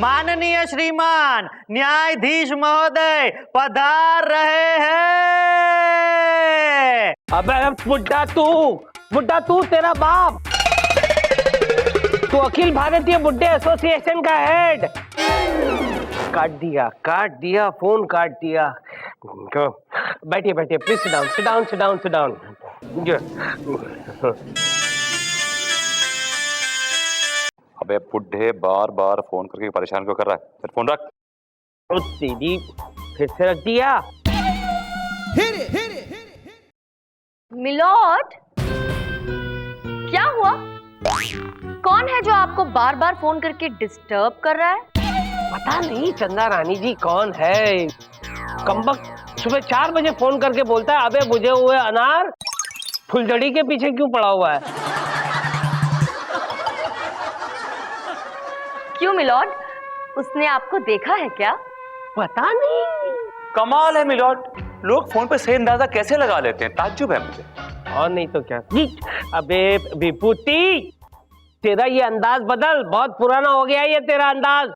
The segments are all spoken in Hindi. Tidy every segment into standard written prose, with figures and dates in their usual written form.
माननीय श्रीमान न्यायाधीश महोदय पधार रहे हैं। अबे बुड्ढा तू तेरा बाप, तू अखिल भारतीय बुड्ढे एसोसिएशन का हेड। काट दिया फोन काट दिया। बैठिए प्लीज सिट डाउन। अबे बुड्ढे बार बार फोन करके परेशान क्यों कर रहा है? फिर फोन रख। दीदी फिर से रख दिया। मिलॉर्ड, क्या हुआ? कौन है जो आपको बार बार फोन करके डिस्टर्ब कर रहा है? पता नहीं चंदा रानी जी कौन है। कमबख्त सुबह 4 बजे फोन करके बोलता है, अबे बुझे हुए अनार फुलझड़ी के पीछे क्यों पड़ा हुआ है? क्यों मिलॉर्ड, उसने आपको देखा है क्या? पता नहीं। कमाल है मिलॉर्ड, लोग फोन पे सही अंदाजा कैसे लगा लेते हैं, ताज्जुब है मुझे। और नहीं तो क्या। अबे विभूति, तेरा ये अंदाज बदल, बहुत पुराना हो गया ये तेरा अंदाज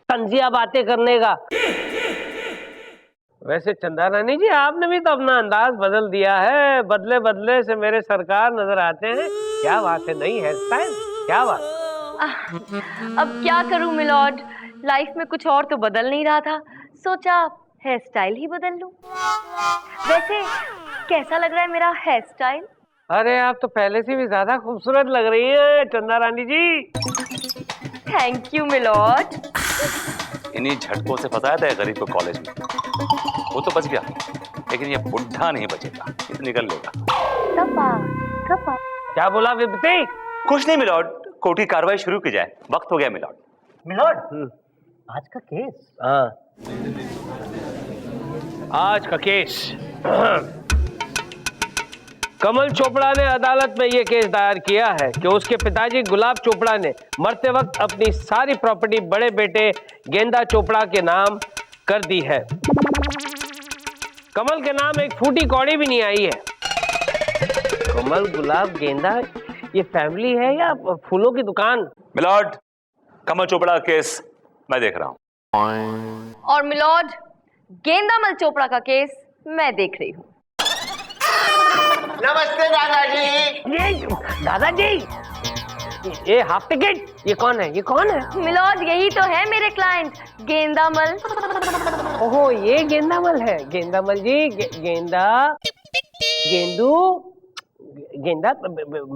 तंजिया बातें करने का। वैसे चंदा रानी जी आपने भी तो अपना अंदाज बदल दिया है, बदले बदले से मेरे सरकार नजर आते हैं। क्या बात है, नई हेयर स्टाइल, क्या बात? अब क्या करूं मिलॉर्ड, लाइफ में कुछ और तो बदल नहीं रहा था, सोचा हेयर स्टाइल ही बदल लूं। वैसे कैसा लग रहा है मेरा हेयर स्टाइल? अरे आप तो पहले से भी ज्यादा खूबसूरत लग रही है Chanda Rani ji. Thank you milord. इन्हीं झटकों से फंसाया था गरीब को कॉलेज में, वो तो बच गया, लेकिन ये बुढ़ा नहीं बचेगा, ये तो निकल लेगा। कपा। क्या बोला विभूति? कुछ नहीं मिलॉर्ड, कोर्ट की कार्रवाई शुरू की जाए, वक्त हो गया मिलॉर्ड। मिलॉर्ड, आज का केस। हाँ, आज का केस। कमल चोपड़ा ने अदालत में यह केस दायर किया है कि उसके पिताजी गुलाब चोपड़ा ने मरते वक्त अपनी सारी प्रॉपर्टी बड़े बेटे गेंदा चोपड़ा के नाम कर दी है। कमल के नाम एक फूटी कौड़ी भी नहीं आई है। कमल, गुलाब, गेंदा, ये फैमिली है या फूलों की दुकान? मिलॉर्ड, कमल चोपड़ा का केस मैं देख रहा हूं। और मिलॉर्ड, गेंदामल चोपड़ा का केस मैं देख रही हूँ। नमस्ते दादाजी। ये दादाजी, ये हाफ टिकट, ये कौन है? मिलॉर्ड, यही तो है मेरे क्लाइंट गेंदामल। ओहो, ये गेंदामल है। गेंदामल जी, गेंदा,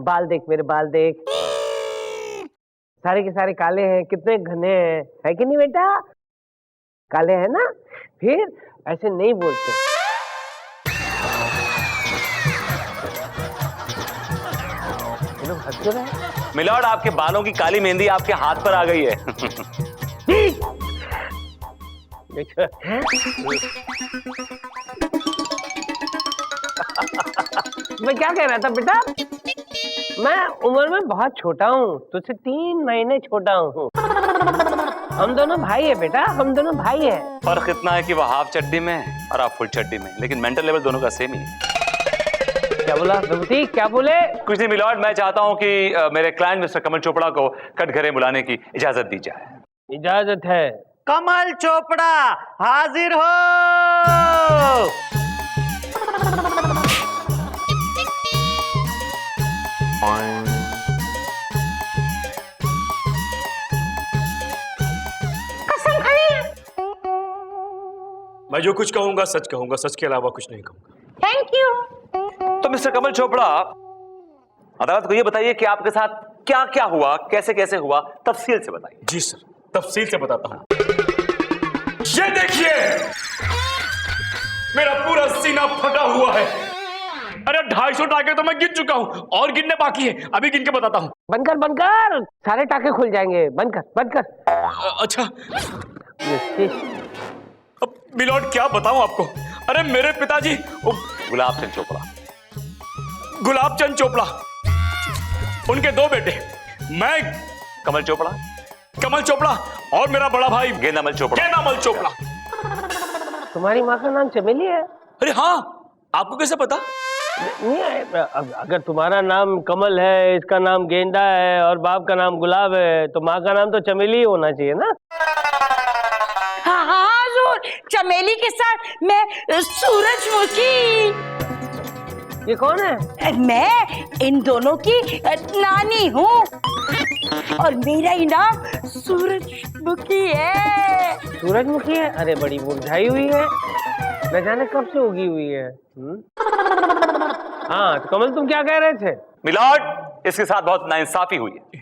बाल देख, मेरे बाल देख, सारे के सारे काले हैं, कितने घने हैं, है कि नहीं बेटा? काले हैं ना? फिर ऐसे नहीं बोलते। मिलॉर्ड, आपके बालों की काली मेहंदी आपके हाथ पर आ गई है। मैं क्या कह रहा था बेटा, मैं उम्र में बहुत छोटा हूँ, तुझसे 3 महीने छोटा हूँ। हम दोनों भाई है बेटा, हम दोनों भाई है। फर्क इतना है कि वो हाफ चड्डी में है और आप फुल चड्डी में, लेकिन मेंटल लेवल दोनों का सेम ही है। क्या बोला विभूति, क्या बोले? कुछ नहीं मिलॉर्ड, मैं चाहता हूं कि मेरे क्लाइंट मिस्टर कमल चोपड़ा को कटघरे बुलाने की इजाजत दी जाए। इजाजत है। कमल चोपड़ा हाजिर हो। मैं जो कुछ कहूंगा सच कहूंगा, सच के अलावा कुछ नहीं कहूंगा। Thank you. तो मिस्टर कमल चोपड़ा, अदालत को ये बताइए कि आपके साथ क्या क्या हुआ, कैसे कैसे हुआ, तफसील से बताइए। जी सर, तफसील से बताता हूं। ये देखिए, मेरा पूरा सीना फटा हुआ है। अरे 250 टाके तो मैं गिन चुका हूं और गिनने बाकी है, अभी गिन के बताता हूं। बनकर सारे टाके खुल जाएंगे। बनकर। अच्छा, अब मिलॉर्ड क्या बताऊं आपको। अरे मेरे पिताजी गुलाबचंद चोपड़ा, उनके 2 बेटे, मैं कमल चोपड़ा और मेरा बड़ा भाई गेंदामल चोपड़ा। तुम्हारी माँ का नाम चमेली है? अरे हाँ, आपको कैसे पता? अगर तुम्हारा नाम कमल है, इसका नाम गेंदा है और बाप का नाम गुलाब है, तो माँ का नाम तो चमेली ही होना चाहिए ना? हाँ हाँ हुजूर, चमेली के साथ मैं सूरजमुखी। ये कौन है? मैं इन दोनों की नानी हूँ और मेरा ही नाम सूरजमुखी है। सूरजमुखी है? अरे बड़ी मुरझाई हुई है, न जाने कब से उगी हुई है। हाँ तो कमल तुम क्या कह रहे थे? मिलॉर्ड, इसके साथ बहुत नाइंसाफी हुई है।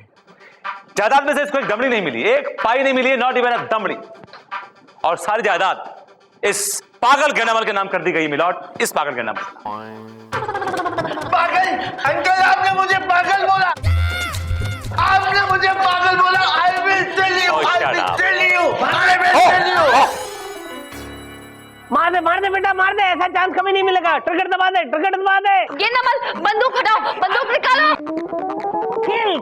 जायदाद में से इसको एक दमड़ी नहीं मिली, एक पाई नहीं मिली है, नॉट इवन अ दमड़ी। और सारी जायदाद इस पागल गेंदामल के नाम कर दी गई मिलॉर्ड, इस पागल गेंदामल। पागल अंकल, आपने मुझे पागल बोला, आपने मुझे पागल बोला। I will tell you, I will tell you, I will tell you. मार दे बेटा, मार दे, ऐसा चांस कभी नहीं मिलेगा। ट्रिगर दबा दे, ट्रिगर दबा दे। गेंदामल बंदूक हटाओ, बंदूक निकालो।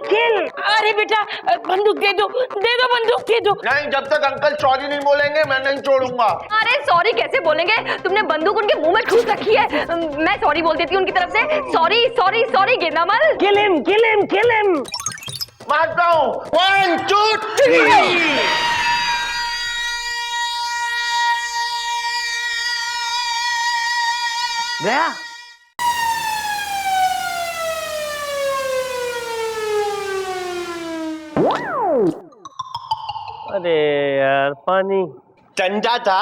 किल। अरे बेटा बंदूक दे दो बंदूक दे दो। नहीं, जब तक अंकल सॉरी नहीं बोलेंगे मैं नहीं छोड़ूंगा। अरे सॉरी कैसे बोलेंगे? तुमने बंदूक उनके मुंह में ठूस रखी है। मैं सॉरी बोल देती हूँ उनकी तरफ से। Sorry sorry sorry Gendamal. Kill him. मारता हूँ, 1 2 3। गया। अरे यार पानी ठंडा था।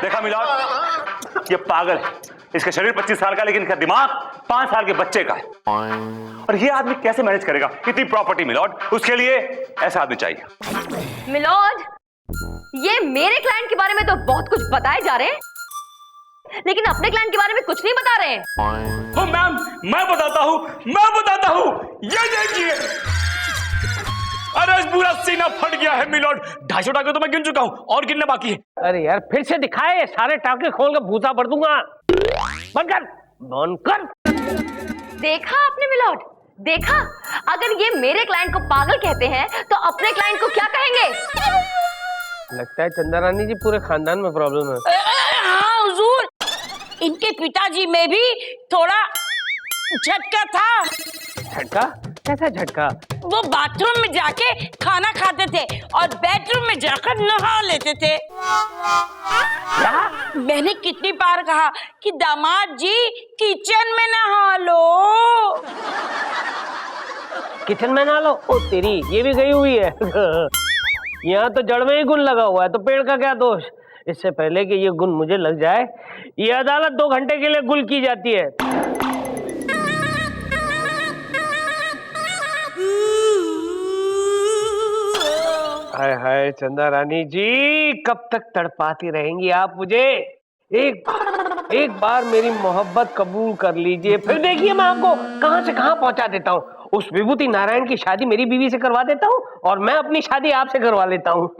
देखा मिलॉर्ड, ये पागल है। इसका शरीर 25 साल का, लेकिन इसका दिमाग 5 साल के बच्चे का है। और ये आदमी कैसे मैनेज करेगा इतनी प्रॉपर्टी मिलॉर्ड? उसके लिए ऐसा आदमी चाहिए। मिलॉर्ड, ये मेरे क्लाइंट के बारे में तो बहुत कुछ बताए जा रहे हैं, लेकिन अपने क्लाइंट के बारे में कुछ नहीं बता रहे हैं। ओ मैम, मैं बताता हूँ। ये देखिए, अरे पूरा सीना फट गया है मिलॉर्ड। 250 टाके तो मैं गिन चुका हूँ और गिनने बाकी है। अरे यार फिर से दिखाए, सारे टाके खोल कर भूसा भर दूंगा। बंद कर। देखा आपने मिलॉर्ड, देखा? अगर ये मेरे क्लाइंट को पागल कहते हैं तो अपने क्लाइंट को क्या कहेंगे? लगता है चंदा रानी जी पूरे खानदान में प्रॉब्लम है। हाँ हुजूर, इनके पिताजी में भी थोड़ा झटका था। झटका? कैसा झटका? वो बाथरूम में जाके खाना खाते थे और बेडरूम में जाकर नहा लेते थे। क्या? मैंने कितनी बार कहा कि दामाद जी किचन में नहा लो। किचन में ना लो? ओ तेरी, ये भी गई हुई है। यहाँ तो जड़ में ही गुण लगा हुआ है, तो पेड़ का क्या दोष? इससे पहले कि ये गुण मुझे लग जाए, ये अदालत 2 घंटे के लिए गुल की जाती है। हाय हाय चंदा रानी जी, कब तक तड़पाती रहेंगी आप मुझे? एक बार मेरी मोहब्बत कबूल कर लीजिए, फिर देखिए मैं आपको कहां से कहां पहुंचा देता हूँ। उस विभूति नारायण की शादी मेरी बीवी से करवा देता हूँ और मैं अपनी शादी आपसे करवा लेता हूँ।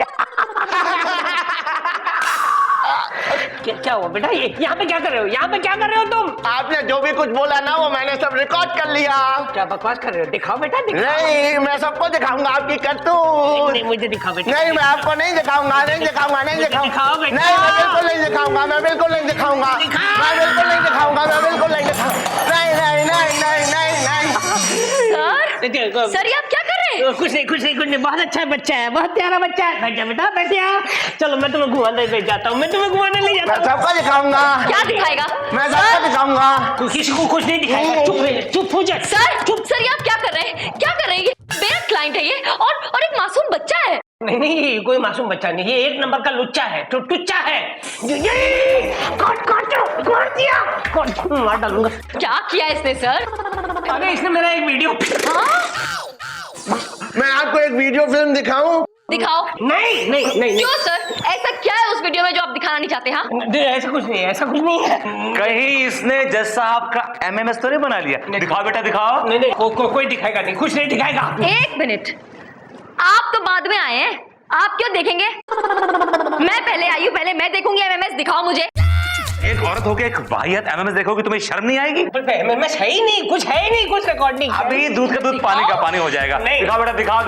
क्या हुआ बेटा? यहाँ पे क्या कर रहे हो? यहाँ पे क्या कर रहे हो तुम? आपने जो भी कुछ बोला ना वो मैंने सब रिकॉर्ड कर लिया। क्या बकवास कर रहे हो? दिखाओ बेटा, दिखाओ। नहीं, मैं सबको दिखाऊंगा आपकी करतूत। नहीं, मुझे दिखाओ बेटा। नहीं, मैं आपको नहीं दिखाऊंगा। दिखाओ बेटा। नहीं, मैं बिल्कुल नहीं दिखाऊंगा। मैं बिल्कुल नहीं दिखाऊंगा। सर ये आप क्या कर रहे हैं? कुछ नहीं, बहुत अच्छा बच्चा है, बहुत प्यारा बच्चा है। बैठ जा बेटा, बैठ जा। चलो मैं तुम्हें घुमाने ले जाता हूँ, मैं सबको दिखाऊंगा। क्या दिखाएगा? मैं सबको दिखाऊंगा। किसी को कुछ नहीं दिखाएगा। चुप हो जा। सर ये आप क्या कर रहे हैं? ये मेरा क्लाइंट है ये, और एक मासूम बच्चा है। नहीं, कोई मासूम बच्चा नहीं, ये 1 नंबर का लुच्चा है, टुच्चा है। काट दिया, मार डालूंगा। क्या किया इसने सर? अरे इसने मेरा एक वीडियो। मैं आपको एक वीडियो फिल्म दिखाऊं? दिखाओ। नहीं। क्यों सर? ऐसा क्या है उस वीडियो में जो आप दिखाना नहीं चाहते? हाँ, ऐसा कुछ नहीं है। कहीं इसने जज साहब का MMS तो नहीं बना लिया? दिखाओ बेटा, दिखाओ। नहीं, कोई दिखाएगा नहीं, कुछ नहीं दिखाएगा। 1 मिनट, आप तो बाद में आए हैं, आप क्यों देखेंगे? मैं पहले आई हूँ, पहले मैं देखूंगी MMS। दिखाओ मुझे। एक औरत होके एक वाहियात MMS देखोगे, तुम्हें शर्म नहीं आएगी? MMS है ही नहीं, कुछ रिकॉर्डिंग। अभी दूध का दूध पानी का पानी हो जाएगा। नहीं। दिखाओ बेटा, दिखाओ।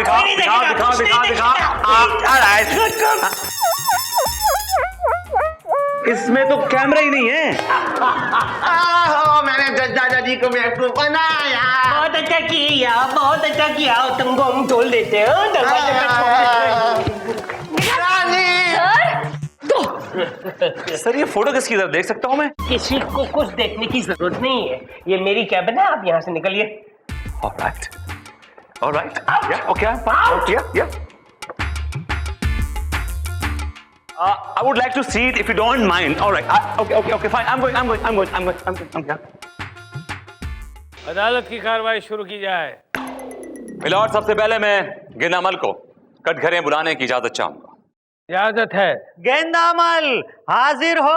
इसमें तो कैमरा ही नहीं है। मैंने दादाजी को बेवकूफ बनाया। बहुत अच्छा किया, तुमको हम छोड़ देते हैं दरवाजे पे छोड़ रानी सर ये फोटो किसकी तरफ देख सकता हूँ मैं? किसी को कुछ देखने की जरूरत नहीं है, ये मेरी कैबिन है, आप यहाँ से निकलिए। Alright yeah, okay, I'm fine. Yeah. I would like to see it if you don't mind. All right. Okay, fine. I'm going. Yeah. अदालत की कार्रवाई शुरू की जाए। मिलॉर्ड, सबसे पहले मैं गेंदामल को कटघरे बुलाने की इजाजत चाहूंगा। इजाजत है। गेंदामल हाजिर हो।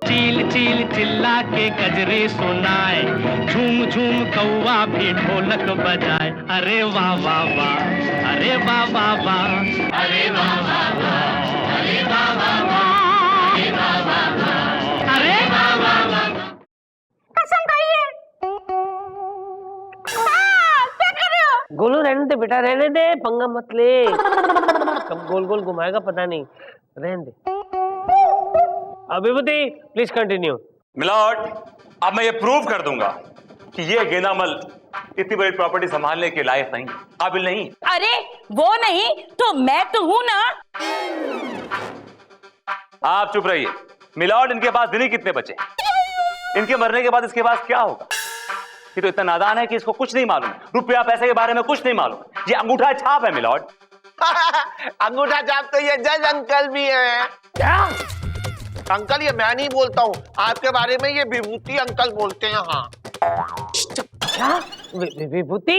चील चील चिल्ला के गजरे सुनाए, झूम झूम कौवा भी ढोलक बजाए। अरे वाह वाह वाह, अरे वाह वाह वाह, अरे वाह वाह वाह, अरे वाह वाह वाह, अरे वाह वाह वाह, अरे वाह वाह वाह। कसम खाइए। क्या कर रहे हो? गोलू रहने दे बेटा, रहने दे, पंगा मत ले। कब गोल गोल घुमाएगा पता नहीं, रहने दे। विभूति प्लीज कंटिन्यू। मिलॉर्ड, अब मैं ये प्रूव कर दूंगा कि ये गेंदामल इतनी बड़ी प्रॉपर्टी संभालने के लायक नहीं, काबिल नहीं। अरे वो नहीं तो मैं तो हूं ना। आप चुप रहिए। मिलॉर्ड, इनके पास दिन ही कितने बचे? इनके मरने के बाद इसके पास क्या होगा? ये तो इतना नादान है कि इसको कुछ नहीं मालूम, रुपया पैसे के बारे में कुछ नहीं मालूम। ये अंगूठा छाप है मिलॉर्ड। अंगूठा छाप तो ये जज अंकल भी है। क्या अंकल, ये मैं नहीं बोलता हूँ, आपके बारे में ये विभूति अंकल बोलते हैं। हाँ क्या विभूति?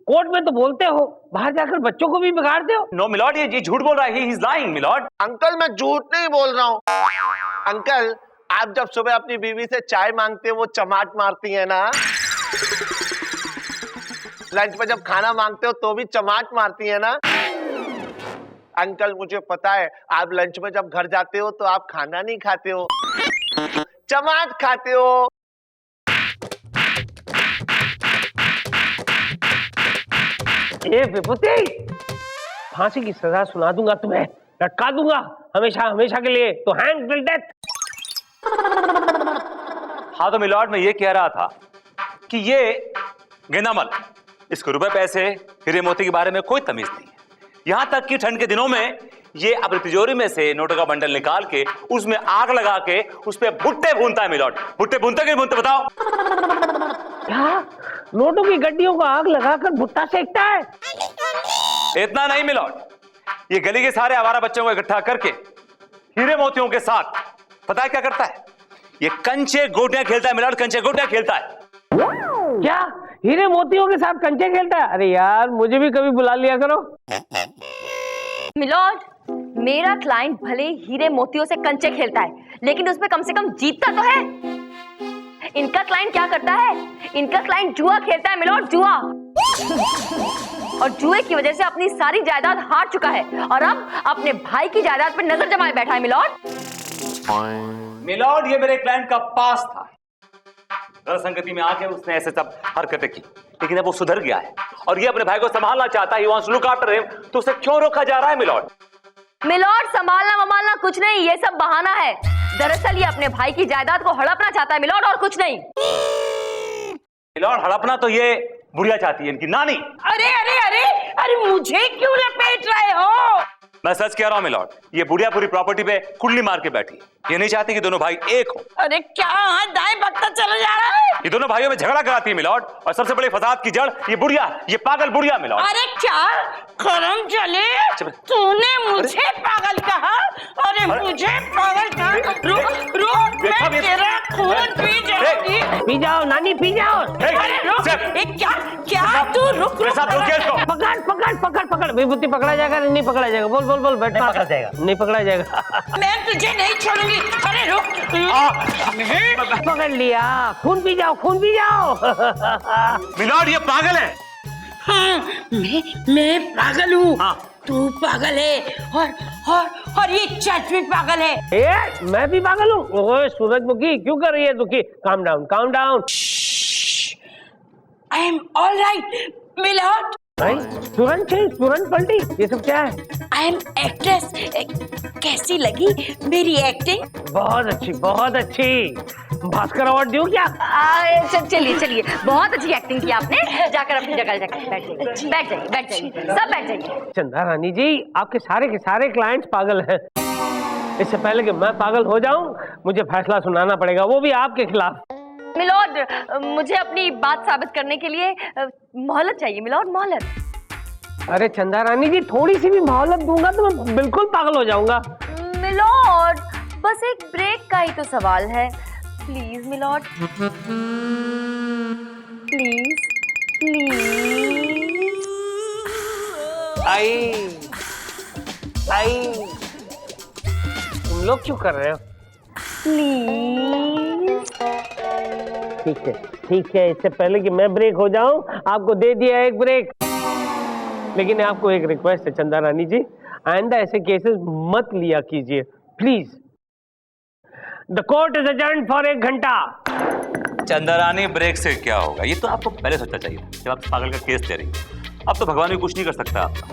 कोर्ट में तो बोलते हो, बाहर जाकर बच्चों को भी बिगाड़ते हो। नो मिलॉर्ड, ये झूठ बोल रहा है। He is lying milord. Uncle, मैं झूठ नहीं बोल रहा हूँ। अंकल, आप जब सुबह अपनी बीवी से चाय मांगते हो वो चमाट मारती है ना। लंच में जब खाना मांगते हो तो भी चमाट मारती है ना। अंकल, मुझे पता है आप लंच में जब घर जाते हो तो आप खाना नहीं खाते हो, चमाट खाते हो। ए विभूति, फांसी की सजा सुना दूंगा तुम्हें, लटका दूंगा हमेशा हमेशा के लिए, तो हैंग टिल डेथ। हाँ तो मिलॉर्ड, मैं ये कह रहा था कि ये गेंदामल, इसको रुपए पैसे हीरे मोती के बारे में कोई तमीज नहीं है। यहां तक कि ठंड के दिनों में ये अपनी तिजोरी में से नोटों का बंडल निकाल के उसमें आग लगा के उस पे भुट्टे भूनता है मिलॉर्ड। भुट्टे भूनते कि भूनते बताओ? क्या नोटों की गड्डियों को आग लगाकर भुट्टा सेकता है? इतना नहीं मिलॉर्ड, ये गली के सारे आवारा बच्चों को इकट्ठा करके हीरे मोतियों के साथ पता है क्या करता है? ये कंचे गोटियां खेलता है मिलॉर्ड, कंचे गोटियां खेलता है। क्या हीरे मोतियों के साथ कंचे खेलता है? अरे यार, मुझे भी कभी बुला लिया करो। मिलॉर्ड, मेरा क्लाइंट भले हीरे मोतियों से कंचे खेलता है, लेकिन उसमें कम से कम जीतता तो है। इनका क्लाइंट क्या करता है? इनका क्लाइंट जुआ खेलता है मिलॉर्ड, जुआ। और जुए की वजह से अपनी सारी जायदाद हार चुका है और अब अपने भाई की जायदाद पर नजर जमाए बैठा है मिलॉर्ड। मिलॉर्ड, ये मेरे क्लाइंट का पास था। संगति में आके उसने ऐसे सब हरकतें की, लेकिन अब वो सुधर गया है और ये अपने भाई को संभालना चाहता है। He wants to look after him, तो उसे क्यों रोका जा रहा है मिलॉर्ड? मिलॉर्ड, संभालना कुछ नहीं, ये सब बहाना है। दरअसल ये अपने भाई की जायदाद को हड़पना चाहता है मिलॉर्ड, और कुछ नहीं। मिलॉर्ड, हड़पना तो ये बुढ़िया चाहती है, इनकी नानी। अरे अरे अरे अरे, मुझे क्यों लपेट रहे हो? मैं सच कह रहा हूं मिलॉर्ड, ये बुढ़िया पूरी प्रॉपर्टी पे कुंडली मार के बैठी। ये नहीं चाहती कि दोनों भाई एक हो। अरे क्या हाथ दाएं बकता चला जा रहा है? ये दोनों भाइयों में झगड़ा कराती है मिलॉर्ड, और सबसे बड़ी फसाद की जड़ ये बुढ़िया, ये पागल बुढ़िया मिलॉर्ड। अरे क्या करम चले, तूने मुझे पागल कहा? अरे मुझे पागल कहा? रुक रुक, मैं तेरा खून पी जाऊंगी। पी जाओ नानी, पी जाओ। अरे रुक, क्या क्या तू रुक रुक। पकड़ पकड़ पकड़ पकड़। विभूति पकड़ा जाएगा? नहीं पकड़ा जाएगा। बोल बोल बोल, बैठ। पकड़ा जाएगा। नहीं पकड़ा जाएगा। मैं तुझे नहीं छोड़ूंगी। अरे रुक। पकड़ लिया, खून पी जाओ, खून पी जाओ। मिलॉर्ड, ये पागल है। हाँ, मैं पागल हूँ। हाँ। तू पागल है और ये चच भी पागल है। मैं भी पागल हूँ? ओए सूरजमुखी, क्यों कर रही है दुखी? Calm down, calm down. I am all right milord. तुरंत चेंज, तुरंत पलटी, ये सब क्या है? I am actress. कैसी लगी मेरी एक्टिंग? बहुत अच्छी, बहुत अच्छी। भास्कर अवार्ड दूं क्या? चलिए चलिए, बहुत अच्छी एक्टिंग की आपने। जाकर अपनी जगह जाकर बैठ जाइए, बैठ जाइए, बैठ जाइए, सब बैठ जाइए। चंदा रानी जी, आपके सारे के सारे क्लाइंट्स पागल हैं। इससे पहले कि मैं पागल हो जाऊं, मुझे फैसला सुनाना पड़ेगा, वो भी आपके खिलाफ। मिलॉर्ड, मुझे अपनी बात साबित करने के लिए मोहलत चाहिए मिलॉर्ड, मोहलत। अरे चंदा रानी जी, थोड़ी सी भी मोहलत दूंगा तो मैं बिल्कुल पागल हो जाऊंगा। मिलॉर्ड, बस एक ब्रेक का ही तो सवाल है। Please milord, please please. आई तुम लोग क्यों कर रहे हो? प्लीज। ठीक है, इससे पहले कि मैं ब्रेक हो जाऊं, आपको दे दिया एक ब्रेक। लेकिन आपको एक रिक्वेस्ट है चंदा रानी जी, आइंदा ऐसे केसेस मत लिया कीजिए please. The court is adjourned for 1 घंटा। चंदारानी, ब्रेक से क्या होगा? ये तो आपको पहले सोचना चाहिए था जब आप पागल का केस दे रही हैं। अब तो भगवान भी कुछ नहीं कर सकता आपका।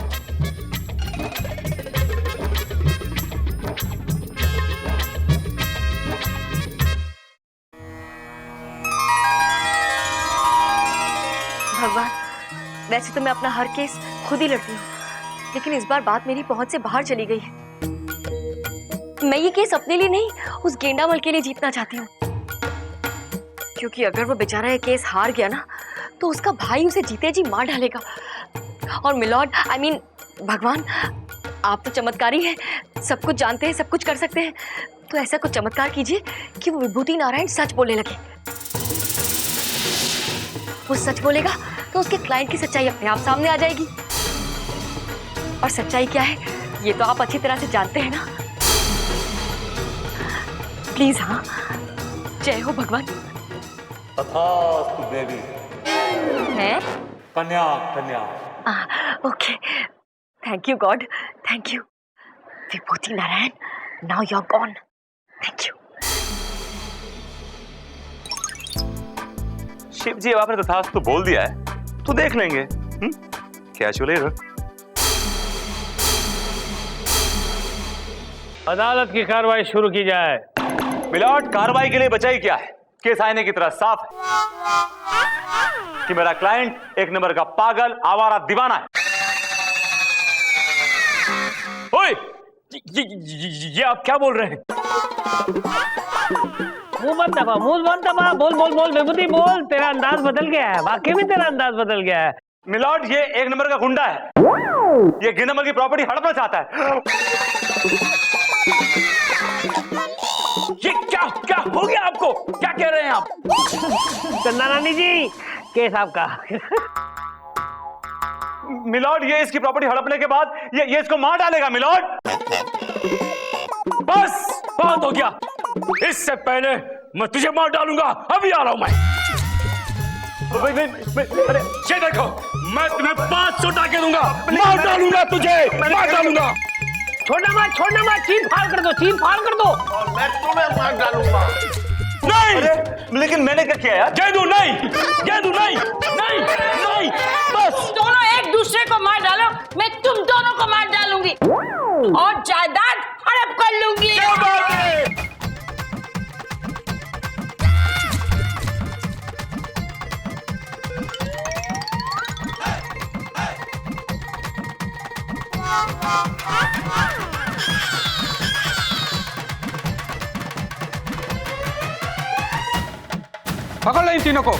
भगवान, वैसे तो मैं अपना हर केस खुद ही लड़ती हूँ, लेकिन इस बार बात मेरी पहुंच से बाहर चली गई है। मैं ये केस अपने लिए नहीं, उस गेंडामल के लिए जीतना चाहती हूँ, क्योंकि अगर वो बेचारा ये केस हार गया ना, तो उसका भाई उसे जीते जी मार डालेगा। और मिलॉर्ड, आई मीन भगवान, आप तो चमत्कारी हैं, सब कुछ जानते हैं, सब कुछ कर सकते हैं, तो ऐसा कुछ चमत्कार कीजिए कि वो विभूति नारायण सच बोलने लगे। वो सच बोलेगा तो उसके क्लाइंट की सच्चाई अपने आप सामने आ जाएगी। और सच्चाई क्या है, ये तो आप अच्छी तरह से जानते हैं ना। प्लीज, हाँ, जय हो भगवान। तथास्तु देवी। है? कन्या, कन्या। Okay, thank you God, thank you. Vibhuti Narayan, now you are gone. Thank you. Shiv ji, अब आपने तथास्तु बोल दिया है तो देख लेंगे। क्या चलेगा? अदालत की कार्रवाई शुरू की जाए। मिलॉर्ड, कार्रवाई के लिए बचाई क्या है? केस आईने की तरह साफ है कि मेरा क्लाइंट एक नंबर का पागल, आवारा, दीवाना है। ओए, ये आप क्या बोल रहे हैं? मुंह मत दबा, बोल बोल बोल विभूति बोल। तेरा अंदाज बदल गया है, वाकई में तेरा अंदाज बदल गया है। मिलॉर्ड, ये एक नंबर का गुंडा है, ये गेंडामल की प्रॉपर्टी हड़पना चाहता है। ये क्या हो गया आपको? क्या कह रहे हैं आप? चंदा रानी जी, केस आपका। मिलॉर्ड, ये इसकी प्रॉपर्टी हड़पने के बाद ये इसको मार डालेगा। मिलॉर्ड, बस बहुत हो गया। इससे पहले मैं तुझे मार डालूंगा। अभी आ रहा हूं मैं। अरे ये देखो, मैं तुम्हें 500 टाके दूंगा, मार डालूंगा तुझे, मार डालूंगा। छोड़ना मत, चीर फाड़ कर दो, चीर फाड़ कर दो। और मैं तुम्हें मार डालूंगा। नहीं, लेकिन मैंने क्या किया यार? गेंदू नहीं, गेंदू नहीं, नहीं, नहीं, बस। दोनों एक दूसरे को मार डालो, मैं तुम दोनों को मार डालूंगी और जायदाद हड़प कर लूंगी। क्या बात है? पकड़ लो इन तीनों को,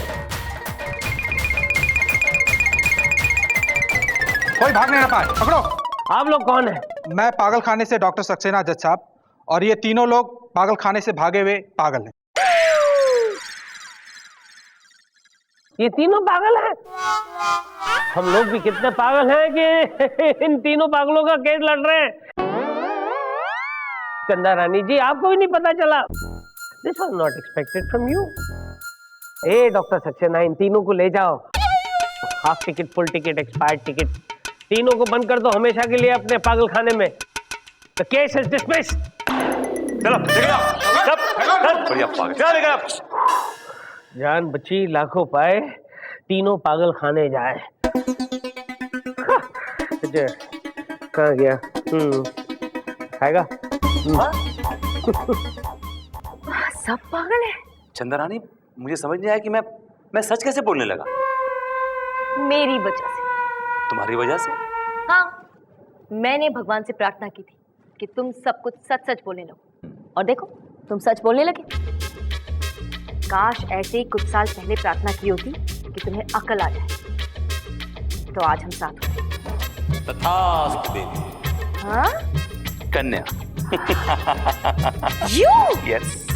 कोई भागने ना पाए। पकड़ो। आप लोग कौन हैं? मैं पागल खाने से डॉक्टर सक्सेना जज साहब, और ये तीनों लोग पागल खाने से भागे हुए पागल हैं। ये तीनों पागल हैं? हम लोग भी कितने पागल हैं कि इन तीनों पागलों का केस लड़ रहे हैं। चंदा रानी जी, आपको भी नहीं पता चला? This was not expected from you. ए डॉक्टर सक्सेना, इन तीनों को ले जाओ। Half ticket, full ticket, expired ticket, तीनों को बंद कर दो हमेशा के लिए अपने पागल खाने में। The case is dismissed. चलो, बढ़िया पागल, चलो। जान बची, लाखों पाए, तीनों पागल खाने जाए। कहाँ गया? खाएगा? सब पागल है। चंदा रानी, मुझे समझ नहीं आया कि मैं सच कैसे बोलने लगा। मेरी वजह से। तुम्हारी वजह से? हाँ, मैंने भगवान से प्रार्थना की थी कि तुम सब कुछ सच सच बोलने लगो, और देखो तुम सच बोलने लगे। काश ऐसे ही कुछ साल पहले प्रार्थना की होती कि तुम्हें अकल आ जाए, तो आज हम साथ होते। तथास्तु देवी। हाँ? कन्या। You? यस।